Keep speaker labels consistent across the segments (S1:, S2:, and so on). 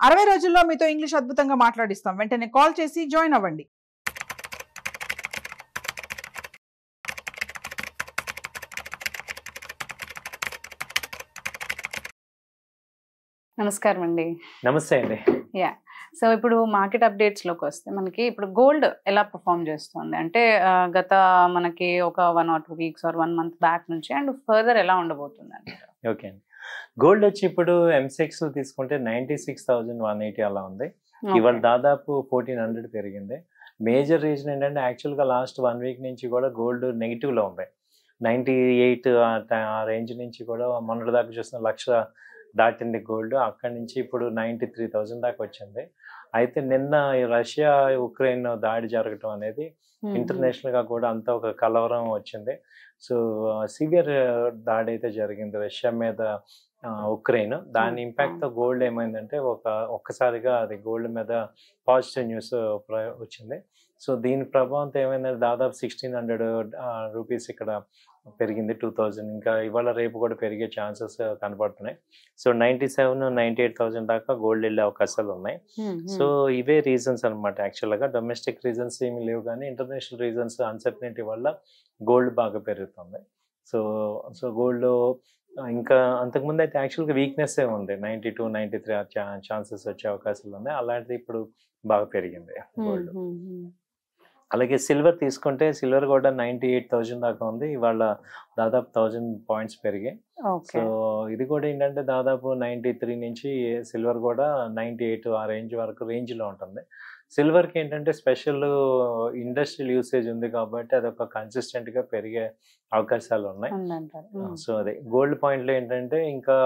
S1: 60 రోజుల్లో మీతో ఇంగ్లీష్ అద్భుతంగా మాట్లాడిస్తాం. వెంటనే కాల్ చేసి జాయిన్ అవ్వండి.
S2: నమస్కారం అండి.
S3: నమస్తే అండి.
S2: యా సో ఇప్పుడు మార్కెట్ అప్డేట్స్ లోకి వస్తే మనకి ఇప్పుడు గోల్డ్ ఎలా పర్ఫామ్ చేస్తుంది అంటే గత మనకి ఒక 1 or 2 weeks or 1 month back నుంచి అండ్ ఫర్దర్ ఎలా ఉండబోతుంది అండి?
S3: ఓకే అండి. గోల్డ్ వచ్చి ఇప్పుడు ఎంసెక్స్ తీసుకుంటే 96,180 అలా ఉంది. ఇవాళ దాదాపు 1400 పెరిగింది. మేజర్ రీజన్ ఏంటంటే యాక్చువల్గా లాస్ట్ 1 week నుంచి కూడా గోల్డ్ నెగిటివ్లో ఉంది. 98 ఆ రేంజ్ నుంచి కూడా మొన్నటి దాకా చూసిన 1,00,000 దాటింది గోల్డ్. అక్కడి నుంచి ఇప్పుడు 93,000 దాకా వచ్చింది. అయితే నిన్న రష్యా ఉక్రెయిన్ దాడి జరగటం అనేది ఇంటర్నేషనల్గా కూడా అంతా ఒక కలవరం వచ్చింది. సో సివియర్ దాడి అయితే జరిగింది రష్యా మీద ఉక్రెయిన్. దాని ఇంపాక్ట్తో గోల్డ్ ఏమైందంటే ఒక్కసారిగా అది గోల్డ్ మీద పాజిటివ్ న్యూస్ వచ్చింది. సో దీని ప్రభావంతో ఏమైందంటే దాదాపు 1,600 రూపీస్ ఇక్కడ పెరిగింది. 2,000 ఇంకా ఇవాళ రేపు కూడా పెరిగే ఛాన్సెస్ కనపడుతున్నాయి. సో 97,000-98,000 దాకా గోల్డ్ వెళ్ళే అవకాశాలు ఉన్నాయి. సో ఇవే రీజన్స్ అనమాట. యాక్చువల్గా డొమెస్టిక్ రీజన్స్ ఏమి లేవు, కానీ ఇంటర్నేషనల్ రీజన్స్ అన్సర్టనిటీ వల్ల గోల్డ్ బాగా పెరుగుతుంది. సో గోల్డ్ ఇంకా అంతకుముందు అయితే యాక్చువల్గా వీక్నెస్ ఉంది. 92-93 ఛాన్సెస్ వచ్చే అవకాశాలు ఉన్నాయి. అలాంటిది ఇప్పుడు బాగా పెరిగింది గోల్డ్. అలాగే సిల్వర్ తీసుకుంటే సిల్వర్ కూడా 98,000 దాకా ఉంది. ఇవాళ దాదాపు 1,000 పాయింట్స్ పెరిగాయి. సో ఇది కూడా ఏంటంటే దాదాపు 93 నుంచి సిల్వర్ కూడా 98 ఆ రేంజ్లో ఉంటుంది. సిల్వర్కి ఏంటంటే స్పెషల్ ఇండస్ట్రియల్ యూసేజ్ ఉంది కాబట్టి అదొక కన్సిస్టెంట్గా పెరిగే అవకాశాలు ఉన్నాయి. సో అదే గోల్డ్ పాయింట్లో ఏంటంటే ఇంకా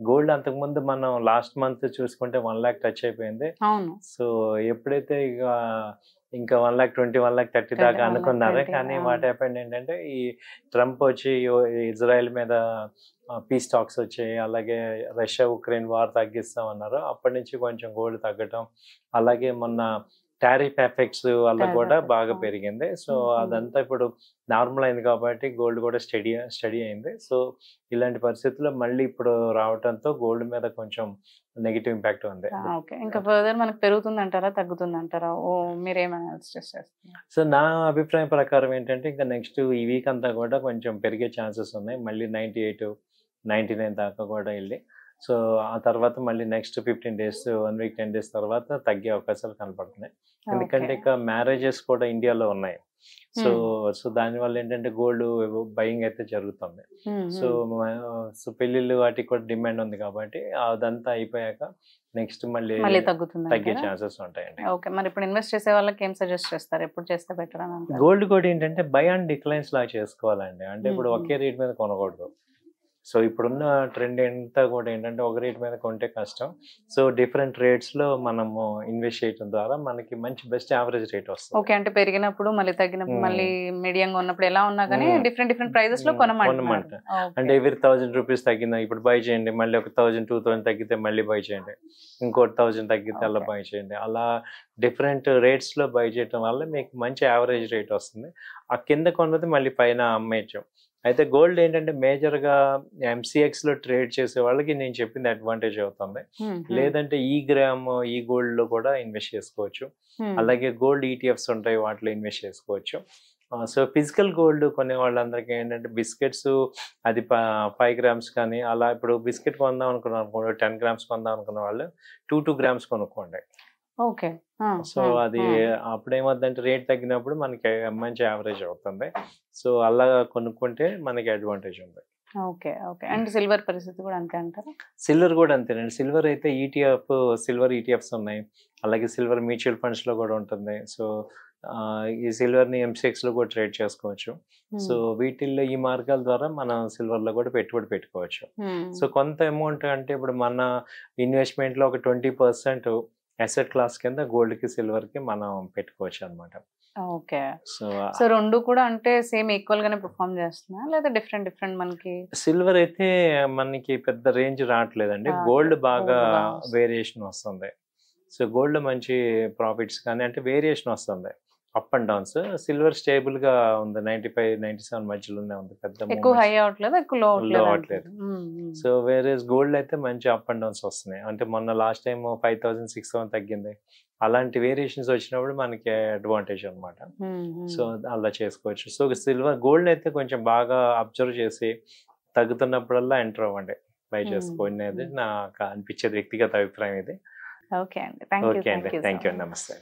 S3: గోల్డ్ అంతకుముందు మనం లాస్ట్ మంత్ చూసుకుంటే 1 lakh టచ్ అయిపోయింది. సో ఎప్పుడైతే ఇంకా 1,20,000 1,30,000 దాకా అనుకున్నారు, కానీ వాట్ హ్యాపెండ్ ఏంటంటే ఈ ట్రంప్ వచ్చి ఇజ్రాయెల్ మీద పీస్ టాక్స్ వచ్చాయి. అలాగే రష్యా ఉక్రెయిన్ వార్ తగ్గిస్తామన్నారు. అప్పటి నుంచి కొంచెం గోల్డ్ తగ్గటం, అలాగే మొన్న టారిఫ్ ఎఫెక్ట్స్ వల్ల కూడా బాగా పెరిగింది. సో అదంతా ఇప్పుడు నార్మల్ అయింది కాబట్టి గోల్డ్ కూడా స్టడీ అయింది. సో ఇలాంటి పరిస్థితుల్లో మళ్ళీ ఇప్పుడు రావడంతో గోల్డ్ మీద కొంచెం నెగిటివ్ ఇంపాక్ట్ ఉంది.
S2: ఇంకా ఫర్దర్ మనకు పెరుగుతుంది అంటారా, తగ్గుతుంది అంటారా? మీరేమైనా చేస్తారు?
S3: సో నా అభిప్రాయం ప్రకారం ఏంటంటే ఇంకా నెక్స్ట్ ఈ వీక్ అంతా కూడా కొంచెం పెరిగే ఛాన్సెస్ ఉన్నాయి. మళ్ళీ 98-99 దాకా కూడా వెళ్ళి, సో ఆ తర్వాత మళ్ళీ నెక్స్ట్ 15 days 1 week 10 days తర్వాత తగ్గే అవకాశాలు కనపడుతున్నాయి. ఎందుకంటే ఇక మ్యారేజెస్ కూడా ఇండియాలో ఉన్నాయి. సో దానివల్ల ఏంటంటే గోల్డ్ బయింగ్ అయితే జరుగుతుంది. సో పెళ్లిళ్ళు వాటికి కూడా డిమాండ్ ఉంది కాబట్టి అదంతా అయిపోయాక నెక్స్ట్ మళ్ళీ తగ్గే ఛాన్సెస్ ఉంటాయండి.
S2: ఓకే, మరి ఇప్పుడు ఇన్వెస్ట్ చేసే వాళ్ళకి ఏం సజెస్ట్ చేస్తారు? ఎప్పుడు చేస్తే బెటర్ అని?
S3: గోల్డ్ కూడా ఏంటంటే బై అండ్ డిక్లైన్స్ లాగా చేసుకోవాలండి. అంటే ఇప్పుడు ఒకే రేట్ మీద కొనకూడదు. సో ఇప్పుడున్న ట్రెండ్ అంతా కూడా ఏంటంటే ఒక రేట్ మీద కొంటే కష్టం. సో డిఫరెంట్ రేట్స్లో మనము ఇన్వెస్ట్ చేయడం ద్వారా మనకి మంచి బెస్ట్ యావరేజ్ రేట్ వస్తుంది.
S2: ఓకే, అంటే పెరిగినప్పుడు మళ్ళీ తగ్గినప్పుడు మళ్ళీ మీడియంగా ఉన్నప్పుడు ఎలా ఉన్నా కానీ డిఫరెంట్ ప్రైజెస్ లో కొనమంట.
S3: అంటే ఎవరి 1,000 రూపీస్ తగ్గిందా ఇప్పుడు బై చేయండి, మళ్ళీ ఒక 1,000-2,000 తగ్గితే మళ్ళీ బై చేయండి, ఇంకోటి 1,000 తగ్గితే అలా బై చేయండి. అలా డిఫరెంట్ రేట్స్లో బై చేయడం వల్ల మీకు మంచి యావరేజ్ రేట్ వస్తుంది. ఆ కింద కొన్నది మళ్ళీ పైన అమ్మేయచ్చు. అయితే గోల్డ్ ఏంటంటే మేజర్గా ఎంసీఎక్స్లో ట్రేడ్ చేసే వాళ్ళకి నేను చెప్పింది అడ్వాంటేజ్ అవుతుంది. లేదంటే ఈ గోల్డ్లో కూడా ఇన్వెస్ట్ చేసుకోవచ్చు. అలాగే గోల్డ్ ఈటీఎఫ్స్ ఉంటాయి, వాటిలో ఇన్వెస్ట్ చేసుకోవచ్చు. సో ఫిజికల్ గోల్డ్ కొనే వాళ్ళందరికీ ఏంటంటే బిస్కెట్స్ అది 5 grams కానీ అలా, ఇప్పుడు బిస్కెట్ కొందాం అనుకున్నాం 10 grams కొందాం అనుకున్న వాళ్ళు 2 grams కొనుక్కోండి.
S2: ఓకే,
S3: సో అది అప్పుడు ఏమవుతుందంటే రేట్ తగ్గినప్పుడు మనకి మంచి యావరేజ్ అవుతుంది. సో అలా కొనుక్కుంటే మనకి అడ్వాంటేజ్ ఉంది.
S2: ఓకే ఓకే, అండ్ సిల్వర్ పరిస్థితి కూడా అంతే అంటారా?
S3: సిల్వర్ కూడా అంతేనండి. సిల్వర్ అయితే సిల్వర్ ఈటీఎఫ్స్ ఉన్నాయి, అలాగే సిల్వర్ మ్యూచువల్ ఫండ్స్లో కూడా ఉంటుంది. సో ఈ సిల్వర్ని ఎంసీఎక్స్లో కూడా ట్రేడ్ చేసుకోవచ్చు. సో వీటిల్లో ఈ మార్గాల ద్వారా మనం సిల్వర్లో కూడా పెట్టుబడి పెట్టుకోవచ్చు. సో కొంత అమౌంట్ అంటే ఇప్పుడు మన ఇన్వెస్ట్మెంట్లో ఒక 20% అసెట్ క్లాస్ కింద గోల్డ్కి సిల్వర్కి మనం పెట్టుకోవచ్చు అనమాట.
S2: ఓకే, సో రెండు కూడా అంటే సేమ్ ఈక్వల్ గానే పర్ఫామ్ చేస్తున్నా లేదా డిఫరెంట్ మనకి?
S3: సిల్వర్ అయితే మనకి పెద్ద రేంజ్ రావట్లేదండి, గోల్డ్ బాగా వేరియేషన్ వస్తుంది. సో గోల్డ్ మంచి ప్రాఫిట్స్ కానీ అంటే వేరియేషన్ వస్తుంది. Up and downs. Silver stable గా ఉంది, 95-97 మధ్యలోనే ఉంది, పెద్ద
S2: ఎక్కువ హై అవట్లేదు, ఎక్కువ లో
S3: లో
S2: అవట్లేదు.
S3: అవట్లేదు. సో వేరే గోల్డ్ అయితే మంచి అప్ అండ్ డౌన్స్ వస్తున్నాయి. అంటే మొన్న లాస్ట్ టైం 5,000-6,000 తగ్గింది. అలాంటి వేరియేషన్స్ వచ్చినప్పుడు మనకి అడ్వాంటేజ్ అనమాట. సో అలా చేసుకోవచ్చు. సో సిల్వర్ గోల్డ్ అయితే కొంచెం బాగా అబ్జర్వ్ చేసి తగ్గుతున్నప్పుడల్లా ఎంటర్ అవ్వండి, బై చేసుకోండి. నాకు అనిపించేది వ్యక్తిగత అభిప్రాయం ఇది.
S2: ఓకే అండి, థ్యాంక్ యూ.
S3: ఓకే అండి, థ్యాంక్ యూ, నమస్తే.